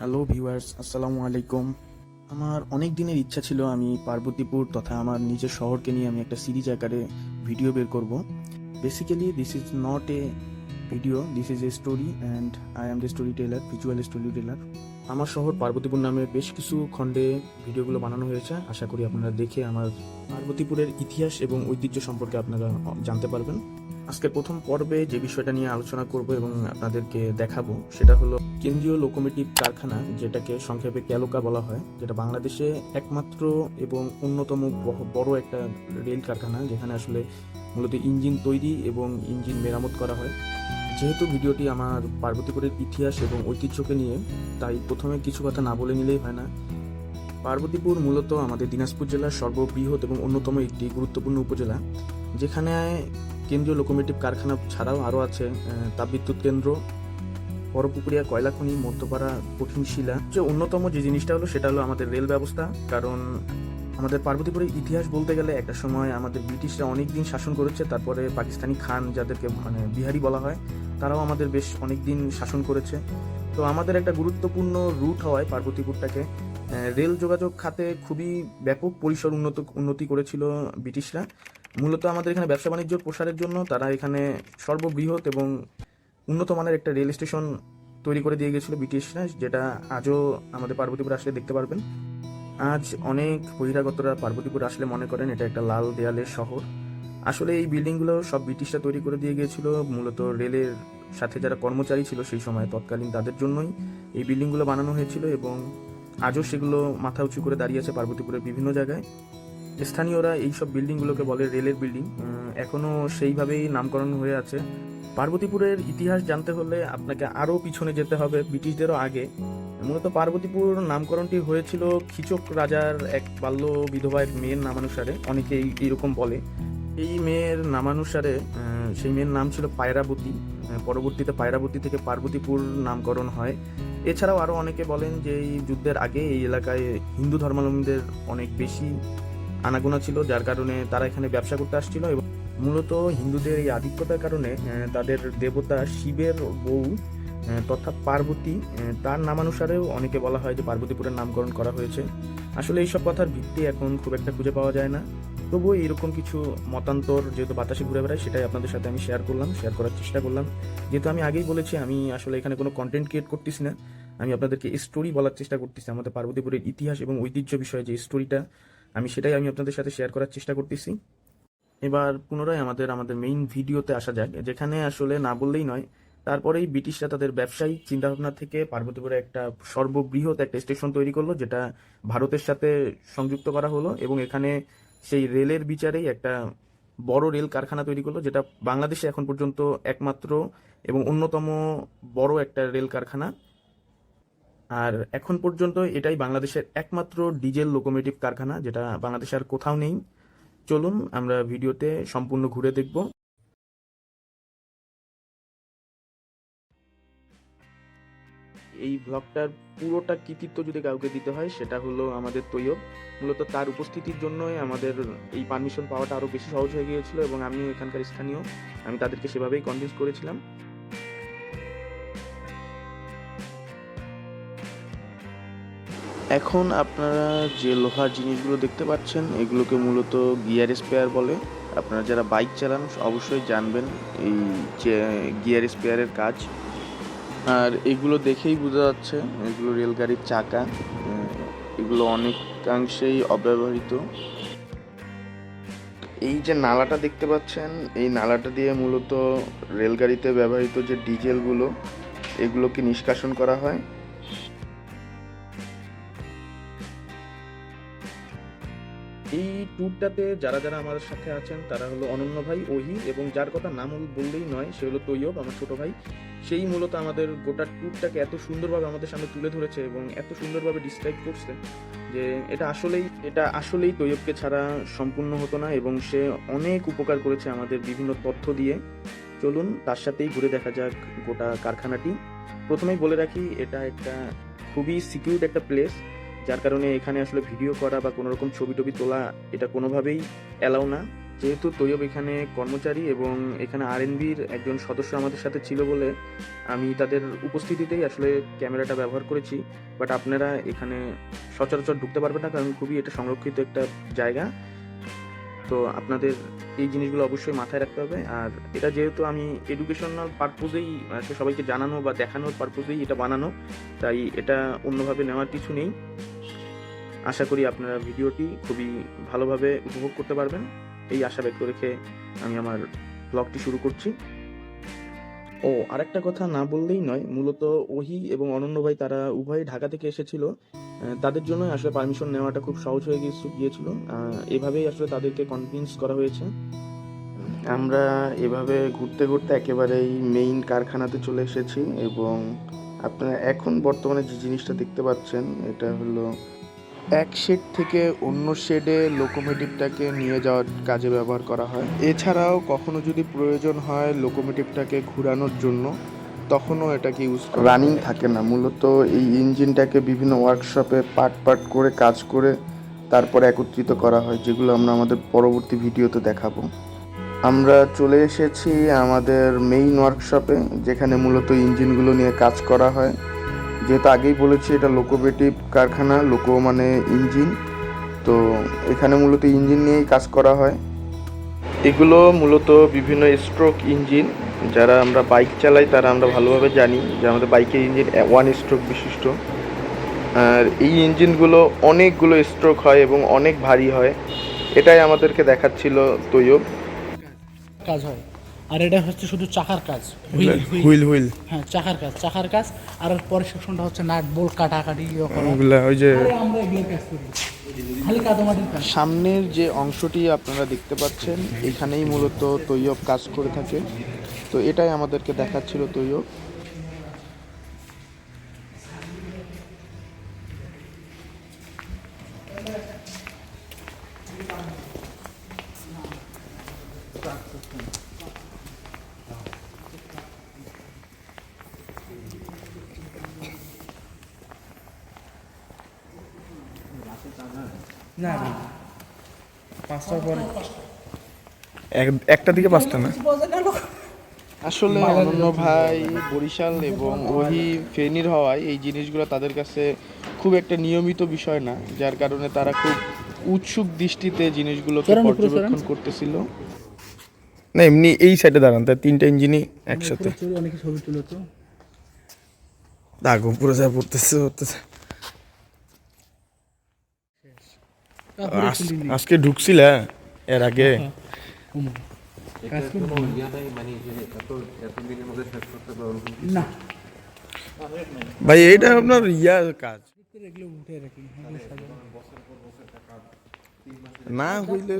Hello viewers, আসসালামু আলাইকুম। আমার অনেক দিনের ইচ্ছা ছিল আমি পার্বতীপুর তথা আমার নিজের শহরকে নিয়ে আমি একটা সিরিজ আকারে ভিডিও বের করব। Basically this is not a video, this is a story and I am the storyteller, visual storyteller. আমার শহর পার্বতীপুর নামে বেশ কিছু খণ্ডে ভিডিওগুলো বানানো হয়েছে। আশা করি আপনারা দেখে আমার পার্বতীপুরের ইতিহাস এবং ঐতিহ্য সম্পর্কে আপনারা জানতে পারবেন। আজকের প্রথম পর্বে যে বিষয়টা নিয়ে আলোচনা করব এবং আপনাদেরকে দেখাবো সেটা হলো কেন্দ্রীয় লোকোমোটিভ কারখানা, যেটাকে সংক্ষেপে ক্যালোকা বলা হয়, যেটা বাংলাদেশে একমাত্র এবং অন্যতম বড় একটা রেল কারখানা, যেখানে আসলে মূলত ইঞ্জিন তৈরি এবং ইঞ্জিন মেরামত করা হয়। যেহেতু ভিডিওটি আমার পার্বতীপুরের ইতিহাস এবং ঐতিহ্যকে নিয়ে, তাই প্রথমে কিছু কথা না বলে নিলেই হয় না। পার্বতীপুর মূলত আমাদের দিনাজপুর জেলার সর্ববৃহৎ এবং অন্যতম একটি গুরুত্বপূর্ণ উপজেলা, যেখানে কেন্দ্রীয় লোকোমোটিভ কারখানা ছাড়াও আরও আছে তাপবিদ্যুৎ কেন্দ্র, বড়পুকুরিয়া কয়লা খনি, মধ্যপাড়া কঠিন শিলা। যে অন্যতম যে জিনিসটা হলো সেটা হলো আমাদের রেল ব্যবস্থা। কারণ আমাদের পার্বতীপুরের ইতিহাস বলতে গেলে একটা সময় আমাদের ব্রিটিশরা অনেক দিন শাসন করেছে, তারপরে পাকিস্তানি খান, যাদেরকে বিহারি বলা হয়, তারাও আমাদের বেশ অনেক দিন শাসন করেছে। তো আমাদের একটা গুরুত্বপূর্ণ রুট হওয়ায় পার্বতীপুরটাকে রেল যোগাযোগ খাতে খুবই ব্যাপক পরিসর উন্নতি করেছিল ব্রিটিশরা। মূলত আমাদের এখানে ব্যবসা বাণিজ্যর প্রসারের জন্য তারা এখানে সর্ববৃহৎ এবং উন্নত মানের একটা রেল স্টেশন তৈরি করে দিয়ে গেছিল ব্রিটিশরা, যেটা আজও আমাদের পার্বতীপুর আসলে দেখতে পারবেন। আজ অনেক বহিরাগতরা পার্বতীপুর আসলে মনে করেন এটা একটা লাল দেয়ালের শহর। আসলে এই বিল্ডিংগুলো সব ব্রিটিশরা তৈরি করে দিয়ে গিয়েছিল, মূলত রেলের সাথে যারা কর্মচারী ছিল সেই সময় তৎকালীন, তাদের জন্যই এই বিল্ডিংগুলো বানানো হয়েছিল এবং আজও সেগুলো মাথা উঁচু করে দাঁড়িয়ে আছে পার্বতীপুরের বিভিন্ন জায়গায়। স্থানীয়রা এইসব বিল্ডিংগুলোকে বলে রেলের বিল্ডিং, এখনও সেইভাবেই নামকরণ হয়ে আছে। পার্বতীপুরের ইতিহাস জানতে হলে আপনাকে আরও পিছনে যেতে হবে, ব্রিটিশদেরও আগে। মূলত পার্বতীপুর নামকরণটি হয়েছিল খিচক রাজার এক বাল্য বিধবা এক মেয়ের নামানুসারে, অনেকে এইরকম বলে। এই মেয়ের নামানুসারে সেই মেয়ের নাম ছিল পায়রাবতী। পরবর্তীতে পায়রাবতী থেকে পার্বতীপুর নামকরণ হয়। এছাড়াও আরও অনেকে বলেন যে এই যুদ্ধের আগে এই এলাকায় হিন্দু ধর্মাবলম্বীদের অনেক বেশি আনাগোনা ছিল, যার কারণে তারা এখানে ব্যবসা করতে আসছিল এবং মূলত হিন্দুদের এই আধিক্যতার কারণে তাদের দেবতা শিবের বউ তথা পার্বতী, তার নামানুসারেও অনেকে বলা হয় যে পার্বতীপুরের নামকরণ করা হয়েছে। আসলে এইসব কথার ভিত্তি এখন খুব একটা খুঁজে পাওয়া যায় না, তবুও এইরকম কিছু মতান্তর যেহেতু বাতাসে ঘুরে বেড়ায়, সেটাই আপনাদের সাথে আমি শেয়ার করার চেষ্টা করলাম। যেহেতু আমি আগেই বলেছি আমি আসলে এখানে কোনো কন্টেন্ট ক্রিয়েট করতেছি না, আমি আপনাদেরকে স্টোরি বলার চেষ্টা করতেছি। আমাদের পার্বতীপুরের ইতিহাস এবং ঐতিহ্য বিষয়ে যে স্টোরিটা, সেটাই আমি আপনাদের সাথে শেয়ার করার চেষ্টা করতেছি। এবার পুনরায় আমাদের মেইন ভিডিওতে আসা যাক, যেখানে আসলে না বললেই নয়, তারপরেই ব্রিটিশরা তাদের ব্যবসায়িক চিন্তাভাবনা থেকে পার্বতীপুরে একটা সর্ববৃহৎ একটা স্টেশন তৈরি করলো, যেটা ভারতের সাথে সংযুক্ত করা হলো এবং এখানে সেই রেলের বিচারেই একটা বড় রেল কারখানা তৈরি করলো, যেটা বাংলাদেশে এখন পর্যন্ত একমাত্র এবং অন্যতম বড় একটা রেল কারখানা। আর এখন পর্যন্ত এটাই বাংলাদেশের একমাত্র ডিজেল লোকোমোটিভ কারখানা, যেটা বাংলাদেশে আর কোথাও নেই। চলুন আমরা ভিডিওতে সম্পূর্ণ ঘুরে দেখব। এই ব্লগটার পুরোটা কৃতিত্ব যদি কাউকে দিতে হয় সেটা হলো আমাদের তৈয়ব। মূলত তার উপস্থিতির জন্যই আমাদের এই পারমিশন পাওয়াটা আরও বেশি সহজ হয়ে গিয়েছিল এবং আমিও এখানকার স্থানীয়, আমি তাদেরকে সেভাবেই কনভিন্স করেছিলাম। এখন আপনারা যে লোহার জিনিসগুলো দেখতে পাচ্ছেন এগুলোকে মূলত গিয়ার স্পেয়ার বলে। আপনারা যারা বাইক চালান অবশ্যই জানবেন এই যে গিয়ার স্পেয়ারের কাজ। আর এগুলো দেখেই বোঝা যাচ্ছে এগুলো রেলগাড়ির চাকা, এগুলো অনেকাংশেই অব্যবহৃত। এই যে নালাটা দেখতে পাচ্ছেন, এই নালাটা দিয়ে মূলত রেলগাড়িতে ব্যবহৃত যে ডিজেলগুলো এগুলোকে নিষ্কাশন করা হয়। এই ট্যুরটাতে যারা যারা আমাদের সাথে আছেন তারা হলো অনন্য ভাই, ওহি, এবং যার কথা নাম বললেই নয় সে হলো তৈয়ব, আমার ছোট ভাই। সেই মূলত আমাদের গোটা ট্যুরটাকে এত সুন্দরভাবে আমাদের সামনে তুলে ধরেছে এবং এত সুন্দরভাবে ডিসক্রাইব করছে যে এটা আসলেই তৈয়বকে ছাড়া সম্পূর্ণ হতো না এবং সে অনেক উপকার করেছে আমাদের বিভিন্ন তথ্য দিয়ে। চলুন তার সাথেই ঘুরে দেখা যাক গোটা কারখানাটি। প্রথমেই বলে রাখি এটা একটা খুবই সিকিউরড একটা প্লেস, যার কারণে এখানে আসলে ভিডিও করা বা কোনো রকম ছবি টবি তোলা এটা কোনোভাবেই অ্যালাউ না। যেহেতু তৈয়ব এখানে কর্মচারী এবং এখানে আরএনবির একজন সদস্য আমাদের সাথে ছিল বলে আমি তাদের উপস্থিতিতেই আসলে ক্যামেরাটা ব্যবহার করেছি। বাট আপনারা এখানে সচরাচর ঢুকতে পারবেন না, কারণ খুবই এটা সংরক্ষিত একটা জায়গা। তো আপনাদের এই জিনিসগুলো অবশ্যই মাথায় রাখতে হবে। আর এটা যেহেতু আমি এডুকেশনাল পারপোজেই আসলে সবাইকে জানানো বা দেখানোর পারপোজেই এটা বানানো, তাই এটা অন্যভাবে নেওয়ার কিছু নেই। আশা করি আপনারা ভিডিওটি খুবই ভালোভাবে উপভোগ করতে পারবেন, এই আশা ব্যক্ত রেখে আমি আমার ব্লগটি শুরু করছি। ও আরেকটা কথা না বললেই নয়, মূলত ওহি এবং অনন্য ভাই তারা উভয়ই ঢাকা থেকে এসেছিল। তাদের জন্য আসলে পারমিশন নেওয়াটা খুব সহজ হয়ে গিয়েছিল। এভাবেই আসলে তাদেরকে কনভিন্স করা হয়েছে। আমরা এভাবে ঘুরতে ঘুরতে একেবারেই মেইন কারখানাতে চলে এসেছি এবং আপনারা এখন বর্তমানে যে জিনিসটা দেখতে পাচ্ছেন এটা হলো এক শেড থেকে অন্য শেডে লোকোমোটিভটাকে নিয়ে যাওয়ার কাজে ব্যবহার করা হয়। এছাড়াও কখনো যদি প্রয়োজন হয় লোকোমোটিভটাকে ঘোরানোর জন্য, তখনও এটাকে ইউজ রানিং থাকে না। মূলত এই ইঞ্জিনটাকে বিভিন্ন ওয়ার্কশপে পার্ট করে কাজ করে তারপরে একত্রিত করা হয়, যেগুলো আমরা আমাদের পরবর্তী ভিডিওতে দেখাবো। আমরা চলে এসেছি আমাদের মেইন ওয়ার্কশপে, যেখানে মূলত ইঞ্জিনগুলো নিয়ে কাজ করা হয়। যেহেতু আগেই বলেছি এটা লোকোমোটিভ কারখানা, লোকো মানে ইঞ্জিন, তো এখানে মূলত ইঞ্জিন নিয়েই কাজ করা হয়। এগুলো মূলত বিভিন্ন স্ট্রোক ইঞ্জিন। যারা আমরা বাইক চালাই তারা আমরা ভালোভাবে জানি যে আমাদের বাইকের ইঞ্জিন 1 স্ট্রোক বিশিষ্ট। আর এই ইঞ্জিনগুলো অনেকগুলো স্ট্রোক হয় এবং অনেক ভারী হয়। এটাই আমাদেরকে দেখাচ্ছিল তৈয়ব। কাজ হয়। আর এটা হচ্ছে শুধু চাকার কাজ, হুইল হ্যাঁ চাকার কাজ। আর পরের সেকশনটা হচ্ছে নাট বোল্ট কাটাকাটি ওই যে আমরা এগুলো কাজ করি, খালি কাদামাটির কাজ। সামনের যে অংশটি আপনারা দেখতে পাচ্ছেন এখানেই মূলত তৈয়ব কাজ করে থাকে। তো এটাই আমাদেরকে দেখাচ্ছিল তৈয়ব। না পাঁচটার পরে একটা দিকে পাঁচটা না। আসলে অনন্য ভাই বরিশাল এবং ওহি ফেনীর হওয়ায় এই জিনিসগুলো তাদের কাছে খুব একটা নিয়মিত বিষয় না, যার কারণে তারা খুব উৎসুক দৃষ্টিতে জিনিসগুলোকে পর্যবেক্ষণ করতেছিল। না এমনি এই সাইডে দাঁড়ান, তাই তিনটা ইঞ্জিনই একসাথে। অনেকে ছবি তুলো তো দাগো পুরো যা পড়তেছে। আজকে ঢুকছিল এর আগে না ভাই, এইটা আপনার কাজ না হইলে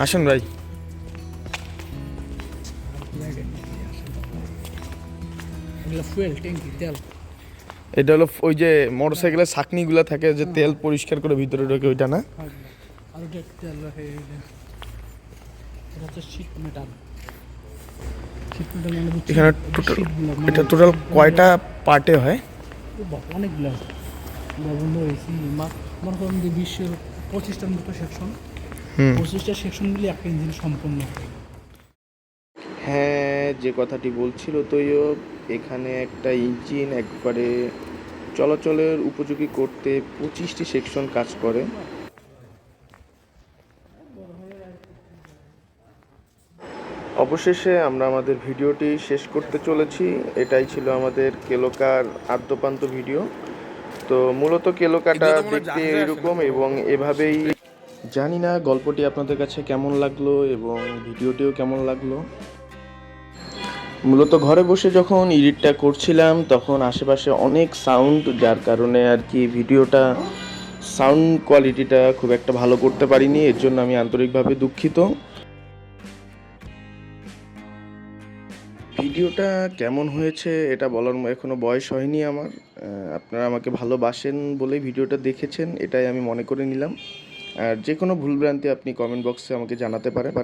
আসেন ভাই। ফুয়েল ট্যাঙ্কি তেল, এটা হলো ওই যে মোটরসাইকেলের ছাকনিগুলো থাকে যে তেল পরিষ্কার করে ভিতরে ঢোকে, ওইটা না? আর ওটা তেল এটা হচ্ছে শীট মেটাল। এখানে এটা টোটাল কয়টা পার্টে হয়? অনেকগুলো বন্ধ হয়েছি, মনে করেন যে 20-25টার মতো সেকশন, 25টা সেকশন মিলে একটা ইঞ্জিন সম্পূর্ণ। হ্যাঁ, যে কথাটি বলছিল তৈয়ব, এখানে একটা ইঞ্জিন একবারে চলাচলের উপযোগী করতে 25টি সেকশন কাজ করে। অবশেষে আমরা আমাদের ভিডিওটি শেষ করতে চলেছি। এটাই ছিল আমাদের কেলোকার আদ্যপান্ত ভিডিও। তো মূলত কেলোকাটা দেখতে এরকম এবং এভাবেই। জানি না গল্পটি আপনাদের কাছে কেমন লাগলো এবং ভিডিওটিও কেমন লাগলো। মূলত ঘরে বসে যখন এডিটটা করছিলাম তখন আশেপাশে অনেক সাউন্ড, যার কারণে আর কি ভিডিওটা সাউন্ড কোয়ালিটিটা খুব একটা ভালো করতে পারিনি। এর জন্য আমি আন্তরিকভাবে দুঃখিত। ভিডিওটা কেমন হয়েছে এটা বলার এখনো বয়স হয়নি আমার। আপনারা আমাকে ভালোবাসেন বলেই ভিডিওটা দেখেছেন, এটাই আমি মনে করে নিলাম। আর যে কোনো ভুলভ্রান্তি আপনি কমেন্ট বক্সে আমাকে জানাতে পারেন।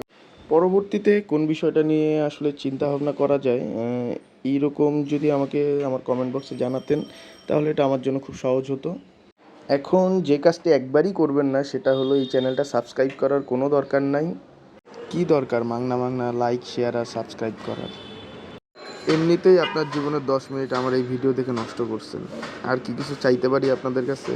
পরবর্তীতে কোন বিষয়টা নিয়ে আসলে চিন্তা ভাবনা করা যায়, এইরকম যদি আমাকে আমার কমেন্ট বক্সে জানাতেন তাহলে এটা আমার জন্য খুব সহজ হতো। এখন যে কাজটি একবারই করবেন না সেটা হলো এই চ্যানেলটা সাবস্ক্রাইব করার কোনো দরকার নাই। কি দরকার মাংনা মাংনা লাইক শেয়ার আর সাবস্ক্রাইব করার? এমনিতেই আপনার জীবনের 10 মিনিট আমার এই ভিডিও দেখে নষ্ট করছেন। আর কি কিছু চাইতে পারি আপনাদের কাছে?